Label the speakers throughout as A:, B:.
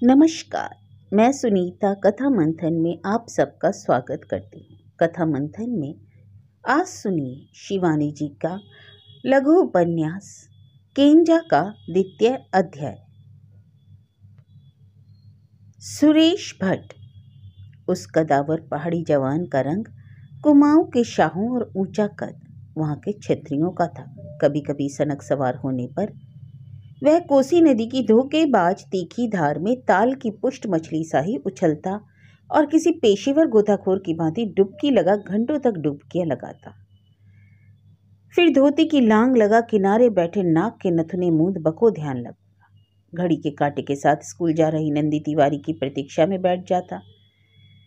A: नमस्कार। मैं सुनीता कथा मंथन में आप सबका स्वागत करती हूँ। कथा मंथन में आज सुनिए शिवानी जी का लघु उपन्यास केंजा का द्वितीय अध्याय। सुरेश भट्ट। उस कदावर पहाड़ी जवान का रंग कुमाऊं के शाहों और ऊंचा कद वहां के क्षत्रियों का था। कभी कभी सनक सवार होने पर वह कोसी नदी की धोखेबाज तीखी धार में ताल की पुष्ट मछली सा ही उछलता और किसी पेशेवर गोताखोर की भांति डुबकी लगा घंटों तक डुबकियां लगाता। फिर धोती की लांग लगा किनारे बैठे नाक के नथुने मूंद बको ध्यान लगा। घड़ी के कांटे के साथ स्कूल जा रही नंदी तिवारी की प्रतीक्षा में बैठ जाता।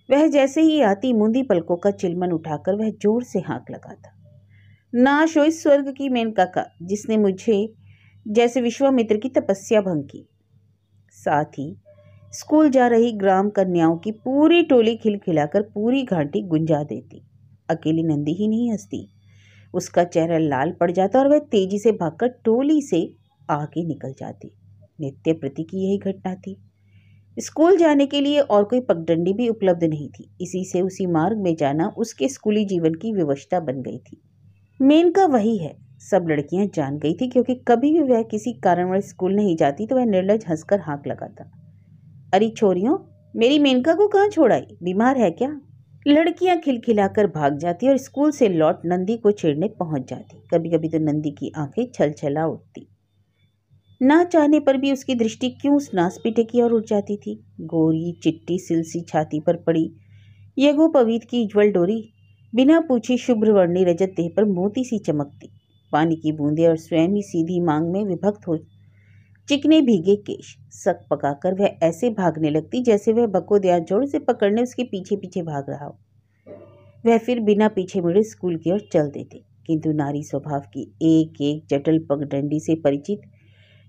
A: वह जैसे ही आती मूंदी पलकों का चिलमन उठाकर वह जोर से हाँक लगाता। नाश हो इस स्वर्ग की मेनका का, जिसने मुझे जैसे विश्वामित्र की तपस्या भंग की। साथ ही स्कूल जा रही ग्राम कन्याओं की पूरी टोली खिलखिलाकर पूरी घाटी गुंजा देती। अकेली नंदी ही नहीं हंसती, उसका चेहरा लाल पड़ जाता और वह तेजी से भागकर टोली से आगे निकल जाती। नित्य प्रति की यही घटना थी। स्कूल जाने के लिए और कोई पगडंडी भी उपलब्ध नहीं थी। इसी से उसी मार्ग में जाना उसके स्कूली जीवन की व्यवस्था बन गई थी। मेनका वही है, सब लड़कियां जान गई थी, क्योंकि कभी भी वह किसी कारणवश स्कूल नहीं जाती तो वह निर्लज हंसकर हाँक लगाता। अरे छोरियों, मेरी मेनका को कहाँ छोड़ आई? बीमार है क्या? लड़कियां खिलखिलाकर भाग जाती और स्कूल से लौट नंदी को छेड़ने पहुंच जाती। कभी कभी तो नंदी की आंखें छलछला उठती। ना चाहने पर भी उसकी दृष्टि क्यों उस नासपीटे की ओर उठ जाती थी। गोरी चिट्टी सिलसी छाती पर पड़ी यज्ञोपवीत की उज्ज्वल डोरी बिना पूछे शुभ्रवर्णी रजत देह पर मोती सी चमकती। पानी की बूंदें और स्वयं ही सीधी मांग में विभक्त हो चिकने भीगे केश सक पकाकर वह ऐसे भागने लगती जैसे वह बकोदिया जोड़ से पकड़ने उसके पीछे पीछे भाग रहा हो। वह फिर बिना पीछे मुड़े स्कूल की ओर चल देती। किंतु नारी स्वभाव की एक एक जटिल पगडंडी से परिचित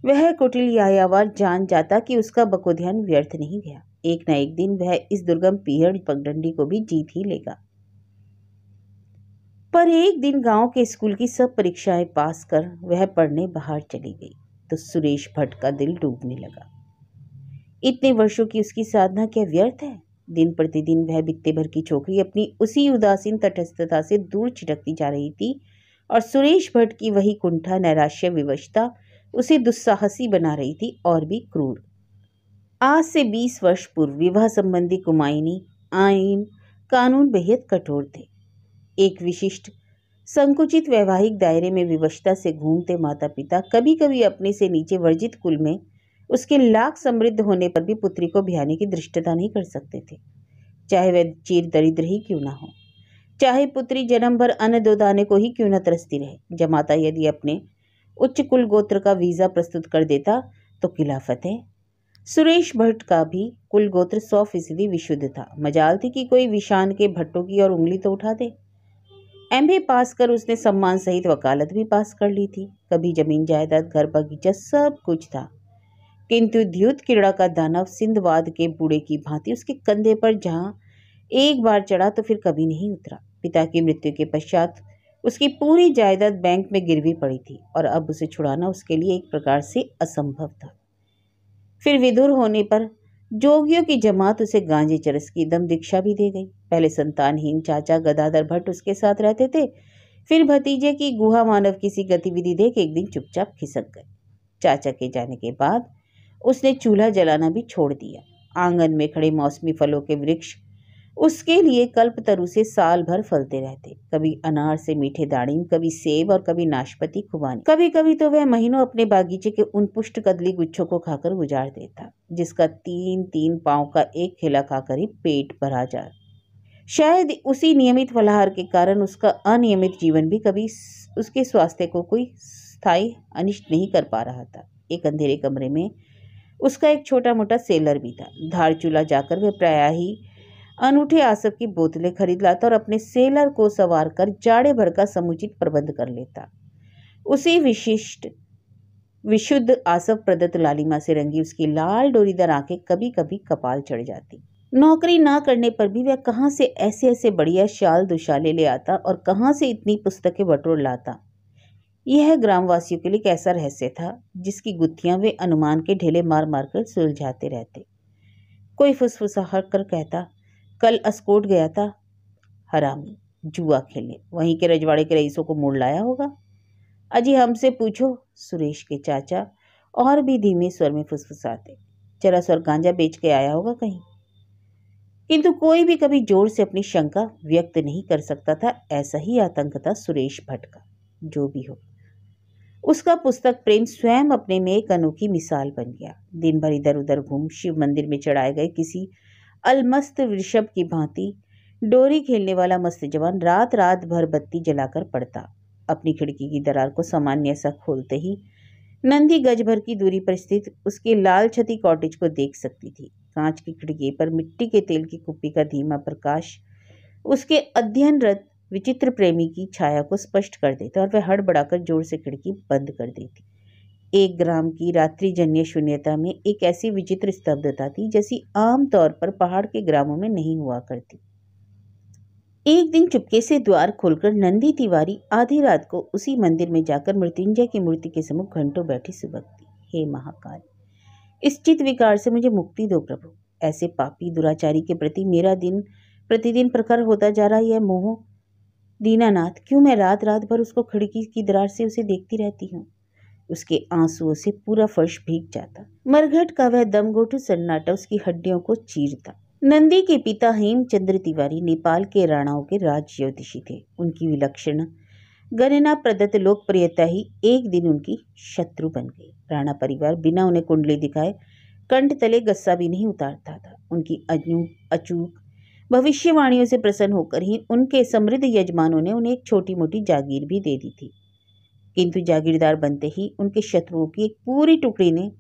A: वह कुटिल यायावर जान जाता कि उसका बकोध्यान व्यर्थ नहीं गया। एक न एक दिन वह इस दुर्गम पीहड़ पगडंडी को भी जीत ही लेगा। पर एक दिन गांव के स्कूल की सब परीक्षाएं पास कर वह पढ़ने बाहर चली गई तो सुरेश भट्ट का दिल डूबने लगा। इतने वर्षों की उसकी साधना क्या व्यर्थ है? दिन प्रतिदिन वह बित्ते भर की छोकरी अपनी उसी उदासीन तटस्थता से दूर छिटकती जा रही थी और सुरेश भट्ट की वही कुंठा नैराश्य विवशता उसे दुस्साहसी बना रही थी और भी क्रूर। आज से 20 वर्ष पूर्व विवाह संबंधी कुमायनी आईन कानून बेहद कठोर थे। एक विशिष्ट संकुचित वैवाहिक दायरे में विवशता से घूमते माता पिता कभी कभी अपने से नीचे वर्जित कुल में उसके लाख समृद्ध होने पर भी पुत्री को ब्याहने की धृष्टता नहीं कर सकते थे, चाहे वह चीर दरिद्र ही क्यों ना हो, चाहे पुत्री जन्म भर अन्न दो दाने को ही क्यों न तरसती रहे। जमाता यदि अपने उच्च कुल गोत्र का वीजा प्रस्तुत कर देता तो खिलाफत है। सुरेश भट्ट का भी कुल गोत्र 100% विशुद्ध था। मजाल थी कि कोई विशान के भट्टों की और उंगली तो उठा दे। एमए पास कर उसने सम्मान सहित वकालत भी पास कर ली थी। कभी जमीन जायदाद घर बगीचा सब कुछ था, किंतु द्युत किड़ा का दानव सिंधवाद के बूढ़े की भांति उसके कंधे पर जहां एक बार चढ़ा तो फिर कभी नहीं उतरा। पिता की मृत्यु के पश्चात उसकी पूरी जायदाद बैंक में गिरवी पड़ी थी और अब उसे छुड़ाना उसके लिए एक प्रकार से असंभव था। फिर विधुर होने पर जोगियों की जमात उसे गांजे चरस की दम दीक्षा भी दे गई। पहले संतानहीन चाचा गदाधर भट्ट उसके साथ रहते थे, फिर भतीजे की गुहा मानव किसी गतिविधि देख एक दिन चुपचाप खिसक गए। चाचा के जाने के बाद उसने चूल्हा जलाना भी छोड़ दिया। आंगन में खड़े मौसमी फलों के वृक्ष उसके लिए कल्पतरु से साल भर फलते रहते। कभी अनार से मीठे दाड़िम, कभी सेब और कभी नाशपाती खुबानी। कभी कभी तो वह महीनों अपने बागीचे के उन पुष्ट कदली गुच्छों को खाकर गुजार देता जिसका 3-3 पांव का एक खिला खाकर ही पेट भरा जाए। शायद उसी नियमित फलाहार के कारण उसका अनियमित जीवन भी कभी उसके स्वास्थ्य को कोई स्थायी अनिष्ट नहीं कर पा रहा था। एक अंधेरे कमरे में उसका एक छोटा मोटा सेलर भी था। धारचूला जाकर वह प्रायः ही अनूठे आसव की बोतलें खरीद लाता और अपने सेलर को सवार कर जाड़े भर का समुचित प्रबंध कर लेता। उसी विशुद्ध आसव प्रदत्त लालिमा से रंगी उसकी लाल डोरीदार आंखें कभी कभी कपाल चढ़ जाती। नौकरी ना करने पर भी वह कहाँ से ऐसे ऐसे बढ़िया शाल दुशाले ले आता और कहाँ से इतनी पुस्तकें बटोर लाता। यह ग्रामवासियों के लिए एक ऐसा रहस्य था जिसकी गुत्थियां वे अनुमान के ढेले मार मार कर सुलझाते रहते। कोई फुसफुसाहट कर कहता, कल अस्कोट गया था हरामी जुआ खेलने, वहीं के रजवाड़े के रईसों को मोड़ लाया होगा। अजी हमसे पूछो, सुरेश के चाचा और भी धीमे स्वर में फुसफुसाते, चरस और गांजा बेच के आया होगा कहीं। किंतु कोई भी कभी जोर से अपनी शंका व्यक्त नहीं कर सकता था। ऐसा ही आतंक था सुरेश भट्ट का। जो भी हो, उसका पुस्तक प्रेम स्वयं अपने में एक अनोखी मिसाल बन गया। दिन भर इधर उधर घूम शिव मंदिर में चढ़ाए गए किसी अलमस्त वृषभ की भांति डोरी खेलने वाला मस्त जवान रात रात भर बत्ती जलाकर पड़ता। अपनी खिड़की की दरार को सामान्य सा खोलते ही नंदी गज भर की दूरी पर स्थित उसके लाल छती कॉटेज को देख सकती थी। कांच की खिड़की पर मिट्टी के तेल की कुप्पी का धीमा प्रकाश उसके अध्ययनरत विचित्र प्रेमी की छाया को स्पष्ट कर देता और वह हड़बड़ाकर जोर से खिड़की बंद कर देती। एक ग्राम की रात्रिजन्य शून्यता में एक ऐसी विचित्र स्तब्धता थी जैसी आम तौर पर पहाड़ के ग्रामों में नहीं हुआ करती। एक दिन चुपके से द्वार खोलकर नंदी तिवारी आधी रात को उसी मंदिर में जाकर मृत्युंजय की मूर्ति के सम्मुख घंटों बैठी सुबकती, हे महाकाल, इस चित्त विकार से मुझे मुक्ति दो प्रभु। ऐसे पापी दुराचारी के प्रति मेरा दिन प्रतिदिन प्रखर होता जा रहा यह मोह। दीनानाथ, क्यों मैं रात रात भर उसको खिड़की की दरार से उसे देखती रहती हूँ। उसके आंसुओं से पूरा फर्श भीग जाता। मरघट का वह दमघोटू सन्नाटा उसकी हड्डियों को चीरता। नंदी के पिता हेमचंद्र तिवारी नेपाल के राणाओं के राज ज्योतिषी थे। उनकी विलक्षण गणना प्रदत्त लोकप्रियता ही एक दिन उनकी शत्रु बन गई। राणा परिवार बिना उन्हें कुंडली दिखाए कंठ तले गस्सा भी नहीं उतारता था। उनकी अचूक भविष्यवाणियों से प्रसन्न होकर ही उनके समृद्ध यजमानों ने उन्हें एक छोटी मोटी जागीर भी दे दी थी। किंतु जागीरदार बनते ही उनके शत्रुओं की एक पूरी टुकड़ी ने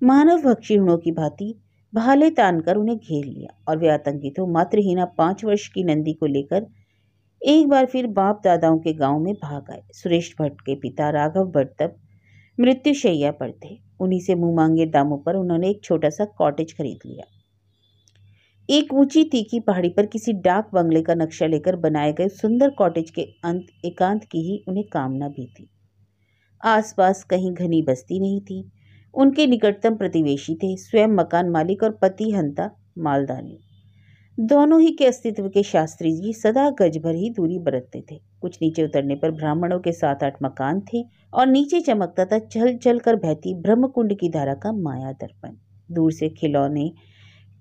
A: मानव भक्षिणों की भांति भाले तानकर उन्हें घेर लिया और वे आतंकित हो मातृहीना 5 वर्ष की नंदी को लेकर एक बार फिर बाप दादाओं के गांव में भाग आए। सुरेश भट्ट के पिता राघव भट्ट तब मृत्युशैया पर थे। उन्हीं से मुंह मांगे दामों पर उन्होंने एक छोटा सा कॉटेज खरीद लिया। एक ऊंची तीखी पहाड़ी पर किसी डाक बंगले का नक्शा लेकर बनाए गए सुंदर कॉटेज के अंत एकांत की ही उन्हें कामना भी थी। आसपास कहीं घनी बस्ती नहीं थी। उनके निकटतम प्रतिवेशी थे स्वयं मकान मालिक और पति हंता मालदानी। दोनों ही के अस्तित्व के शास्त्री जी सदा गज भर ही दूरी बरतते थे। कुछ नीचे उतरने पर ब्राह्मणों के 7-8 मकान थे और नीचे चमकता था चल चल कर बहती ब्रह्मकुंड की धारा का माया दर्पण। दूर से खिलौने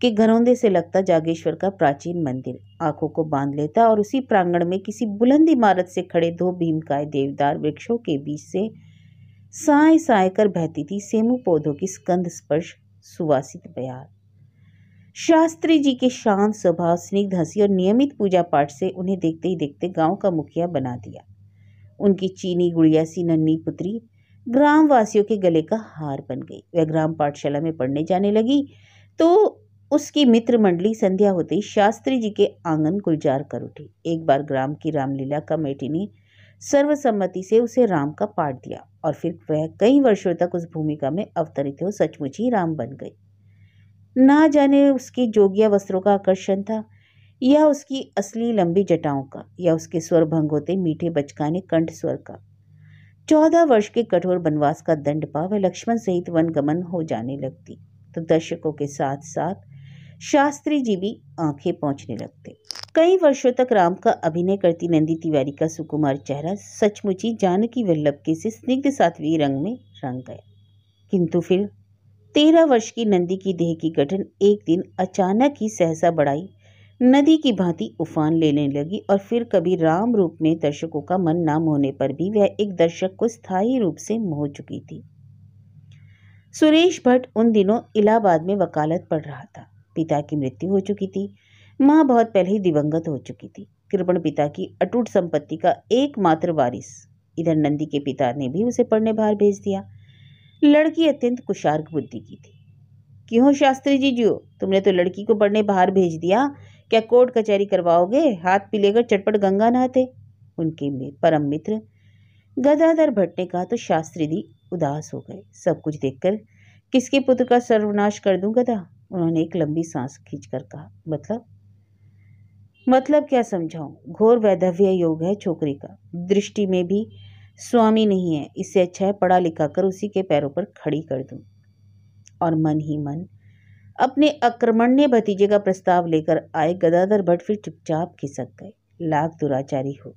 A: के घरौंदे से लगता जागेश्वर का प्राचीन मंदिर आंखों को बांध लेता और उसी प्रांगण में किसी बुलंद इमारत से खड़े 2 भीमकाय देवदार वृक्षों के बीच से साए साए कर बहती थी सेमू पौधों की स्कंद स्पर्श सुवासित बयार। शास्त्री जी के शांत स्वभाव, स्निग्ध हंसी और नियमित पूजा पाठ से उन्हें देखते ही देखते गांव का मुखिया बना दिया। उनकी चीनी गुड़िया सी नन्ही पुत्री ग्राम वासियों के गले का हार बन गई। वह ग्राम पाठशाला में पढ़ने जाने लगी तो उसकी मित्र मंडली संध्या होते ही शास्त्री जी के आंगन गुलजार कर उठी। एक बार ग्राम की रामलीला कमेटी ने सर्वसम्मति से उसे राम का पाठ दिया और फिर वह कई वर्षों तक उस भूमिका में अवतरित हो सचमुच ही राम बन गई। ना जाने उसके जोगिया वस्त्रों का आकर्षण था या उसकी असली लंबी जटाओं का या उसके स्वर भंग होते मीठे बचकाने कंठ स्वर का। 14 वर्ष के कठोर वनवास का दंड पा वह लक्ष्मण सहित वनगमन हो जाने लगती तो दर्शकों के साथ साथ शास्त्री जी भी आंखें पोंछने लगते। कई वर्षों तक राम का अभिनय करती नंदी तिवारी का सुकुमार चेहरा सचमुच ही जानकी वल्लभ के से स्निग्ध सात्विक रंग में रंग गया। किंतु फिर 13 वर्ष की नंदी की देह की गठन एक दिन अचानक ही सहसा बढ़ाई नदी की भांति उफान लेने लगी और फिर कभी राम रूप में दर्शकों का मन न मोहने पर भी वह एक दर्शक को स्थायी रूप से मोह चुकी थी। सुरेश भट्ट उन दिनों इलाहाबाद में वकालत पढ़ रहा था। पिता की मृत्यु हो चुकी थी। माँ बहुत पहले ही दिवंगत हो चुकी थी। कृपण पिता की अटूट संपत्ति का एकमात्र वारिस। इधर नंदी के पिता ने भी उसे पढ़ने बाहर भेज दिया। लड़की अत्यंत कुशार्क बुद्धि की थी। क्यों शास्त्री जी जो तुमने तो लड़की को पढ़ने बाहर भेज दिया, क्या कोर्ट कचहरी करवाओगे? हाथ पी लेकर चटपट गंगा नहाते। उनके परम मित्र गदाधर भट्ट ने कहा तो शास्त्री जी उदास हो गए। सब कुछ देखकर किसके पुत्र का सर्वनाश कर दूं गदा? उन्होंने एक लंबी सांस खींचकर कहा। मतलब क्या समझाऊं? घोर वैधव्य योग है छोकरी का। दृष्टि में भी स्वामी नहीं है। इससे अच्छा है पढ़ा लिखा कर उसी के पैरों पर खड़ी कर दूं। और मन ही मन अपने अकर्मण्य भतीजे का प्रस्ताव लेकर आए गदाधर भट्ट फिर चुपचाप खिसक गए। लाख दुराचारी हो,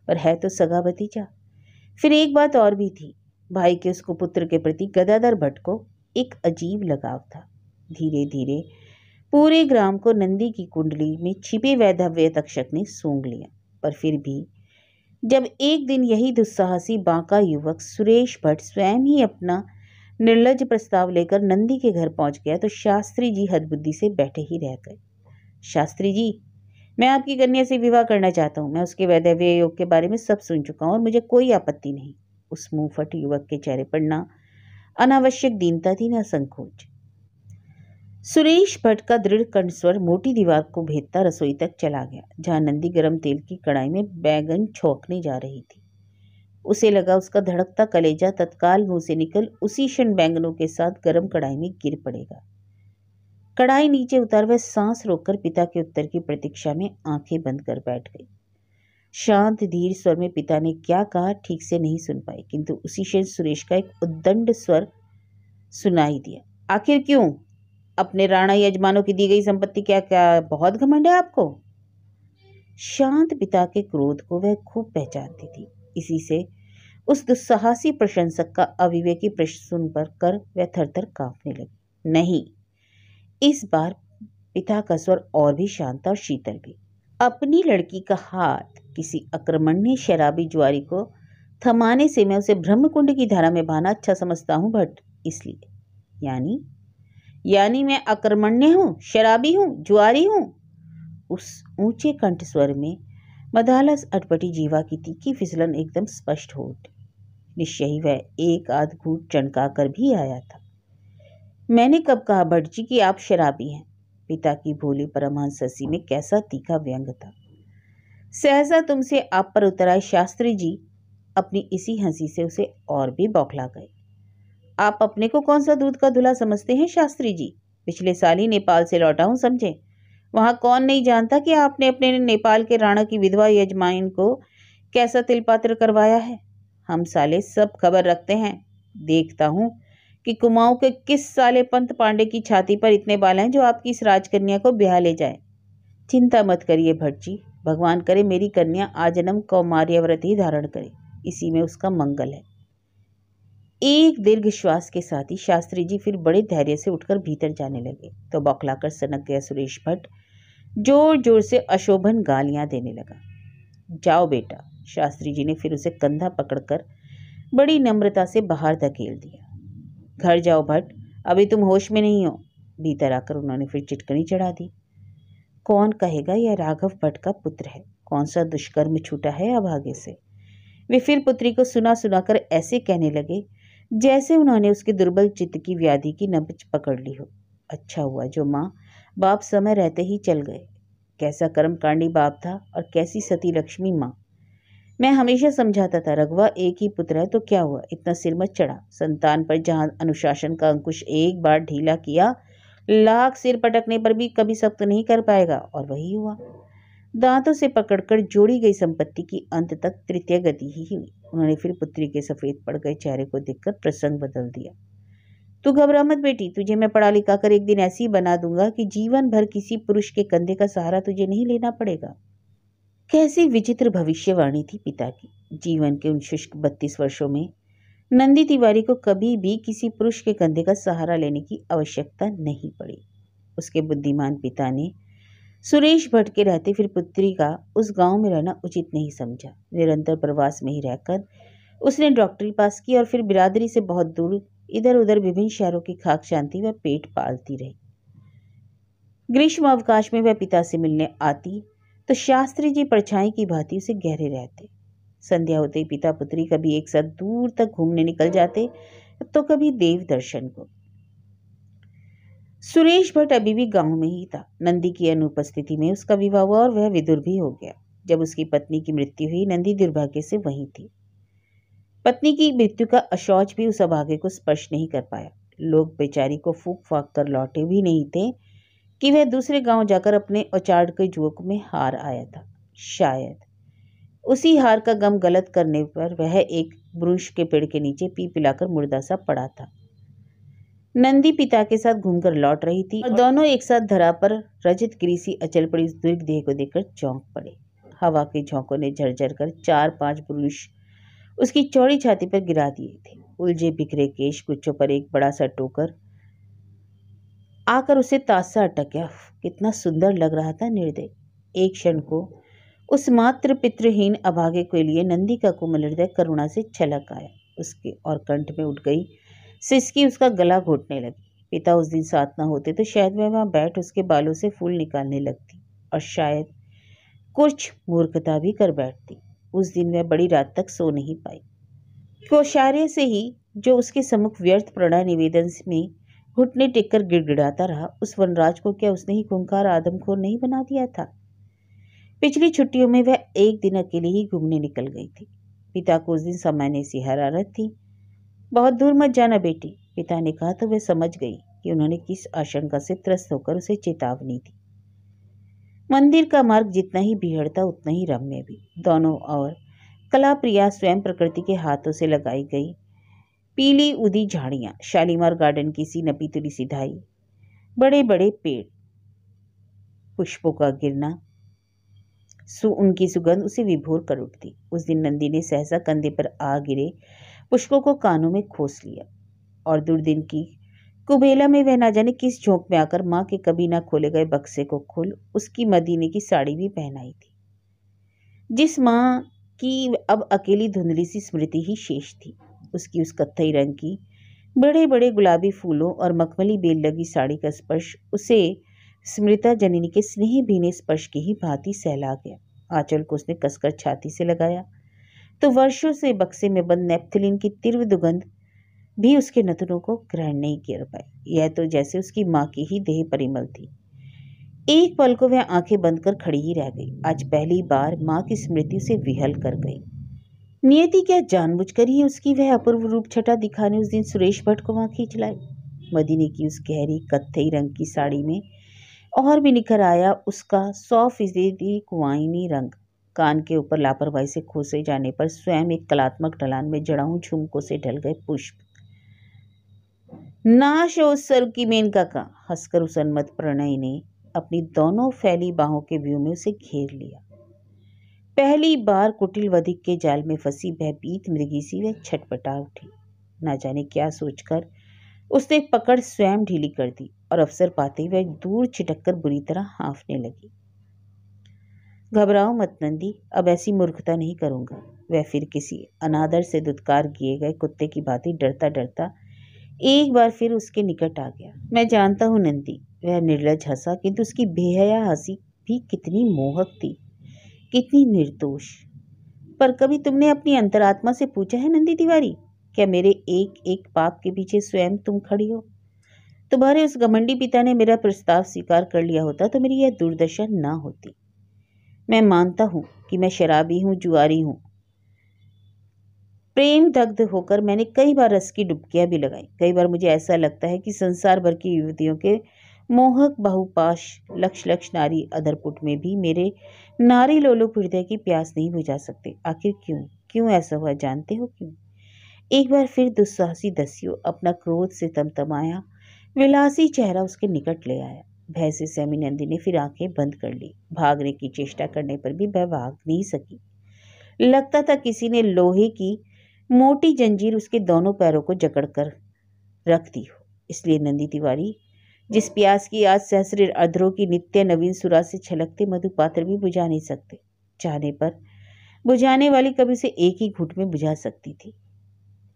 A: पर है तो सगा भतीजा। फिर एक बात और भी थी, भाई के उसको पुत्र के प्रति गदाधर भट्ट को एक अजीब लगाव था। धीरे धीरे पूरे ग्राम को नंदी की कुंडली में छिपे वैधव्य तक्षक ने सूंघ लिया। पर फिर भी जब एक दिन यही दुस्साहसी बांका युवक सुरेश भट्ट स्वयं ही अपना निर्लज प्रस्ताव लेकर नंदी के घर पहुंच गया तो शास्त्री जी हदबुद्धि से बैठे ही रह गए। शास्त्री जी, मैं आपकी कन्या से विवाह करना चाहता हूँ। मैं उसके वैधव्य योग के बारे में सब सुन चुका हूँ और मुझे कोई आपत्ति नहीं। उस मुंहफट युवक के चेहरे पर ना अनावश्यक दीनता थी, ना संकोच। सुरेश भट्ट का दृढ़ कंठस्वर मोटी दीवार को भेदता रसोई तक चला गया, जहां नंदी गरम तेल की कढ़ाई में बैगन छौंकने जा रही थी। उसे लगा उसका धड़कता कलेजा तत्काल मुंह से निकल उसी क्षण बैंगनों के साथ गरम कढ़ाई में गिर पड़ेगा। कढ़ाई नीचे उतार वह सांस रोककर पिता के उत्तर की प्रतीक्षा में आंखें बंद कर बैठ गई। शांत धीर स्वर में पिता ने क्या कहा ठीक से नहीं सुन पाई, किंतु उसी क्षण सुरेश का एक उद्दंड स्वर सुनाई दिया। आखिर क्यों? अपने राणा यजमानों की दी गई संपत्ति क्या क्या बहुत घमंड है आपको? शांत पिता के क्रोध को वह खूब पहचानती थी। इसी से उस दुस्साहसी प्रशंसक का अविवेकी प्रश्न सुनकर कर वह थरथर कांपने लगी। नहीं, इस बार पिता का स्वर और भी शांत और शीतल भी। अपनी लड़की का हाथ किसी अक्रमण्य शराबी जुआरी को थमाने से मैं उसे ब्रह्मकुंड की धारा में बहाना अच्छा समझता हूँ भट्ट, इसलिए। यानी मैं अकर्मण्य हूँ, शराबी हूँ, जुआरी हूँ? उस ऊंचे कंठ स्वर में मदालस अटपटी जीवा की तीखी फिसलन एकदम स्पष्ट हो उठी। निश्चय ही वह एक आध घूंट चणका कर भी आया था। मैंने कब कहा भट्ट जी कि आप शराबी हैं? पिता की भोली परमहंस हंसी में कैसा तीखा व्यंग था। सहसा तुमसे आप पर उतर आए शास्त्री जी अपनी इसी हंसी से उसे और भी बौखला गए। आप अपने को कौन सा दूध का धुला समझते हैं शास्त्री जी? पिछले साल ही नेपाल से लौटा हूं, समझे। वहां कौन नहीं जानता कि आपने अपने नेपाल के राणा की विधवा यजमान को कैसा तिलपात्र करवाया है। हम साले सब खबर रखते हैं। देखता हूं कि कुमाऊं के किस साले पंत पांडे की छाती पर इतने बाल हैं जो आपकी इस राजकन्या को ब्याह ले जाए। चिंता मत करिए भट्ट जी, भगवान करे मेरी कन्या आजन्म कौमार्य व्रत ही धारण करे, इसी में उसका मंगल है। एक दीर्घ श्वास के साथ ही शास्त्री जी फिर बड़े धैर्य से उठकर भीतर जाने लगे तो बौखलाकर सनक गया सुरेश भट्ट जोर जोर से अशोभन गालियां देने लगा। जाओ बेटा, शास्त्री जी ने फिर उसे कंधा पकड़कर बड़ी नम्रता से बाहर धकेल दिया। घर जाओ भट्ट, अभी तुम होश में नहीं हो। भीतर आकर उन्होंने फिर चिटकनी चढ़ा दी। कौन कहेगा यह राघव भट्ट का पुत्र है? कौन सा दुष्कर्म छूटा है अभागे से? वे फिर पुत्री को सुना सुनाकर ऐसे कहने लगे जैसे उन्होंने उसके दुर्बल चित्त की व्याधि की नब्ज पकड़ ली हो। अच्छा हुआ जो माँ बाप समय रहते ही चल गए। कैसा कर्मकांडी बाप था और कैसी सती लक्ष्मी माँ। मैं हमेशा समझाता था रघुआ एक ही पुत्र है तो क्या हुआ, इतना सिर मत चढ़ा। संतान पर जहाँ अनुशासन का अंकुश एक बार ढीला किया, लाख सिर पटकने पर भी कभी सख्त नहीं कर पाएगा। और वही हुआ। दांतों से पकड़कर जोड़ी गई संपत्ति की अंत तक तृतीय गति ही हुई। उन्होंने फिर पुत्री के सफेद पड़ गए चेहरे को देखकर प्रसंग बदल दिया। तू घबरा मत बेटी, तुझे मैं पढ़ा लिखा कर एक दिन ऐसी बना दूंगा कि जीवन भर किसी पुरुष के कंधे का सहारा तुझे नहीं लेना पड़ेगा। कैसी विचित्र भविष्यवाणी थी पिता की। जीवन के उन शुष्क 32 वर्षों में नंदी तिवारी को कभी भी किसी पुरुष के कंधे का सहारा लेने की आवश्यकता नहीं पड़ी। उसके बुद्धिमान पिता ने सुरेश भट्ट के रहते फिर पुत्री का उस गांव में रहना उचित नहीं समझा। निरंतर प्रवास में ही रहकर उसने डॉक्टरी पास की और फिर बिरादरी से बहुत दूर इधर उधर विभिन्न शहरों की खाक शांति व पेट पालती रही। ग्रीष्म अवकाश में वह पिता से मिलने आती तो शास्त्री जी परछाई की भांति उसे गहरे रहते। संध्या होते ही पिता पुत्री कभी एक साथ दूर तक घूमने निकल जाते तो कभी देव दर्शन को। सुरेश भट्ट अभी भी गांव में ही था। नंदी की अनुपस्थिति में उसका विवाह हुआ और वह विदुर भी हो गया। जब उसकी पत्नी की मृत्यु हुई, नंदी दुर्भाग्य से वहीं थी। पत्नी की मृत्यु का अशौच भी उस अभागे को स्पर्श नहीं कर पाया। लोग बेचारी को फूक फाक कर लौटे भी नहीं थे कि वह दूसरे गांव जाकर अपने औचाड़ के जुओं में हार आया था। शायद उसी हार का गम गलत करने पर वह एक ब्रुश के पेड़ के नीचे पी पिलाकर मुर्दा सा पड़ा था। नंदी पिता के साथ घूमकर लौट रही थी और दोनों एक साथ धरा पर रजत गिरी सी अचल पड़ी उस दीर्घ देह को देखकर चौंक पड़े। हवा के झोंकों ने झरझर कर 4-5 पुरुष उसकी चौड़ी छाती पर गिरा दिए थे। उलझे बिखरे केश गुच्छों पर एक बड़ा सा टोकर आकर उसे तासा अटक गया। कितना सुंदर लग रहा था निर्दय। एक क्षण को उस मात्र पितृहीन अभागे के लिए नंदी का कोमल हृदय करुणा से छलक आया। उसके और कंठ में उठ गई सिसकी उसका गला घोटने लगी। पिता उस दिन साथ न होते तो शायद वह वहां बैठ उसके बालों से फूल निकालने लगती और शायद कुछ मूर्खता भी कर बैठती। उस दिन वह बड़ी रात तक सो नहीं पाई। कोषार्य से ही जो उसके सम्मुख व्यर्थ प्रणय निवेदन में घुटने टेककर गिड़गिड़ाता रहा, उस वनराज को क्या उसने ही खूंखार आदमखोर नहीं बना दिया था? पिछली छुट्टियों में वह एक दिन अकेली ही घूमने निकल गई थी। पिता को उस दिन सामान्य सी हरारत थी। बहुत दूर मत जाना बेटी, पिता ने कहा तो वह समझ गई कि उन्होंने किस आशंका से त्रस्त होकर उसे चेतावनी दी। मंदिर का मार्ग जितना ही भीड़ था उतना ही रम्य भी। दोनों ओर कला प्रिया स्वयं प्रकृति के हाथों से लगाई गई पीली उदी झाड़ियां, शालीमार गार्डन की सी नपी तुली सी धाई, बड़े बड़े पेड़, पुष्पों का गिरना, उनकी सुगंध उसे विभोर कर उठती। उस दिन नंदी ने सहसा कंधे पर आ गिरे पुष्पों को कानों में खोस लिया और दुर्दिन की कुबेला में वह ना जाने किस झोंक में आकर माँ के कभी ना खोले गए बक्से को खोल उसकी मदीने की साड़ी भी पहनाई थी, जिस माँ की अब अकेली धुंधली सी स्मृति ही शेष थी। उसकी उस कत्थई रंग की बड़े बड़े गुलाबी फूलों और मखमली बेल लगी साड़ी का स्पर्श उसे स्मृता जननी के स्नेह भीने स्पर्श की ही भांति सहला गया। आंचल को उसने कसकर छाती से लगाया तो वर्षों से बक्से में बंद नेप्थलीन की तीव्र दुगंध भी उसके नथुनों को ग्रहण नहीं कर पाई। यह तो जैसे उसकी माँ की ही देह परिमल थी। एक पल को वह आंखें बंद कर खड़ी ही रह गई। आज पहली बार माँ की स्मृति उसे विहल कर गई। नियति क्या जानबूझकर ही उसकी वह अपूर्व रूप छटा दिखाने उस दिन सुरेश भट्ट को वहां खींच लाई। मदीने की उस गहरी कत्थई रंग की साड़ी में और भी निखर आया उसका 100% कुआइनी रंग। कान के ऊपर लापरवाही से खोसे जाने पर स्वयं एक कलात्मक ढलान में जड़ाऊ झुमकों से ढल गए पुष्प। नाश हो सर की मेनका का, हंसकर उस उन्मत्त प्रणयी ने अपनी दोनों फैली बाहों के व्यू में उसे घेर लिया। पहली बार कुटिल वधिक के जाल में फंसी भयभीत मृगी सी वह छटपटा उठी। ना जाने क्या सोचकर उसने पकड़ स्वयं ढीली कर दी और अवसर पाते ही वह दूर छिटककर बुरी तरह हाँफने लगी। घबराओ मत नंदी, अब ऐसी मूर्खता नहीं करूंगा। वह फिर किसी अनादर से दुत्कार किए गए कुत्ते की भांति डरता डरता एक बार फिर उसके निकट आ गया। मैं जानता हूँ नंदी, वह निर्लज हंसा, किंतु उसकी बेहया हंसी भी कितनी मोहक थी, कितनी निर्दोष। पर कभी तुमने अपनी अंतरात्मा से पूछा है नंदी तिवारी, क्या मेरे एक एक पाप के पीछे स्वयं तुम खड़ी हो? तुम्हारे उस घमंडी पिता ने मेरा प्रस्ताव स्वीकार कर लिया होता तो मेरी यह दुर्दशा ना होती। मैं मानता हूं कि मैं शराबी हूं, जुआरी हूं। प्रेम दग्ध होकर मैंने कई बार रस की डुबकियां भी लगाई। कई बार मुझे ऐसा लगता है कि संसार भर की युवतियों के मोहक बहुपाश लक्ष लक्ष नारी अधरपुट में भी मेरे नारी लोलुप हृदय की प्यास नहीं बुझा सकते। आखिर क्यों ऐसा हुआ जानते हो क्यों? एक बार फिर दुस्साहसी दस्यु अपना क्रोध से तमतमाया विलासी चेहरा उसके निकट ले आया। भय से सहमी नंदी ने फिर आंखें बंद कर ली। भागने की चेष्टा करने पर भी वह भाग नहीं सकी। लगता था किसी ने लोहे की मोटी जंजीर उसके दोनों पैरों को जकड़कर रख दी हो। इसलिए नंदी तिवारी, जिस प्यास की आज सहस्र अधरों की नित्य नवीन सुरा से छलकते मधुपात्र भी बुझा नहीं सकते, चाहने पर बुझाने वाली कभी उसे एक ही घूंट में बुझा सकती थी।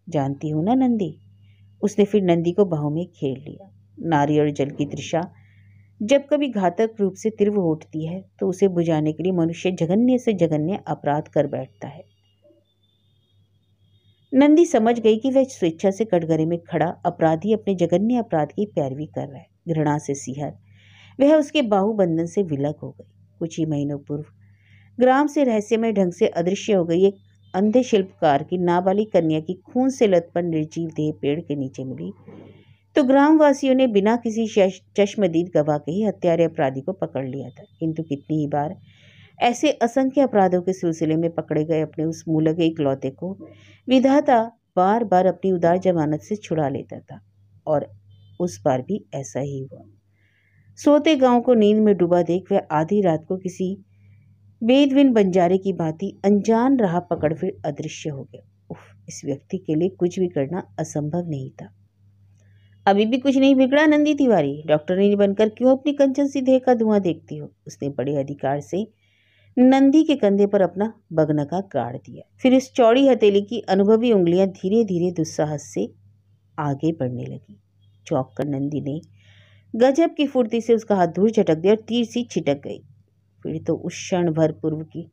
A: जानती हो ना नंदी, उसने फिर नंदी को बाहों में घेर लिया। नारी और जल की तृषा जब कभी घातक रूप से तीव्र उठती है तो उसे बुझाने के लिए मनुष्य जघन्य से जघन्य अपराध कर बैठता है। नंदी समझ गई कि वह स्वेच्छा से कटघरे में खड़ा अपराधी अपने जघन्य अपराध की पैरवी कर रहा है। घृणा से सिहर वह उसके बाहुबंधन से विलग हो गई। कुछ ही महीनों पूर्व ग्राम से रहस्यमय ढंग से अदृश्य हो गई एक अंधे शिल्पकार की नाबालिग कन्या की खून से लथपथ निर्जीव देह पेड़ के नीचे मिली तो ग्रामवासियों ने बिना किसी चश्मदीद गवाह के ही हत्यारे अपराधी को पकड़ लिया था। किंतु कितनी ही बार ऐसे असंख्य अपराधों के सिलसिले में पकड़े गए अपने उस मूलगे इकलौते को विधाता बार बार अपनी उदार जमानत से छुड़ा लेता था और उस बार भी ऐसा ही हुआ। सोते गांव को नींद में डूबा देख वह आधी रात को किसी बेदविन बंजारे की भांति अनजान राह पकड़ फिर अदृश्य हो गया। उफ, इस व्यक्ति के लिए कुछ भी करना असंभव नहीं था। अभी भी कुछ नहीं बिगड़ा नंदी तिवारी, डॉक्टरनी बनकर क्यों अपनी कंचन सी देह का धुआं देखती हो? उसने बड़े अधिकार से नंदी के कंधे पर अपना बगनका गाड़ दिया। फिर इस चौड़ी हथेली की अनुभवी उंगलियां धीरे धीरे दुस्साहस से आगे बढ़ने लगी। चौंक कर नंदी ने गजब की फुर्ती से उसका हाथ दूर झटक दिया और तीर सी छिटक गई। फिर तो उस क्षण भर पूर्व की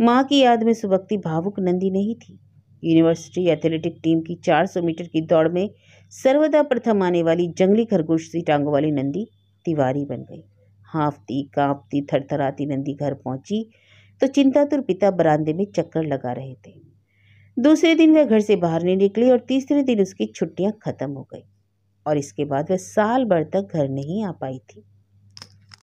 A: माँ की याद में सुबकती भावुक नंदी नहीं थी। यूनिवर्सिटी एथलेटिक टीम की 400 मीटर की दौड़ में सर्वदा प्रथम आने वाली जंगली खरगोश सी टांगों वाली नंदी तिवारी बन गई। हाँफती कांपती थरथराती नंदी घर पहुंची तो चिंतातुर पिता बरामदे में चक्कर लगा रहे थे। दूसरे दिन वह घर से बाहर नहीं निकली और तीसरे दिन उसकी छुट्टियां खत्म हो गई और इसके बाद वह साल भर तक घर नहीं आ पाई थी।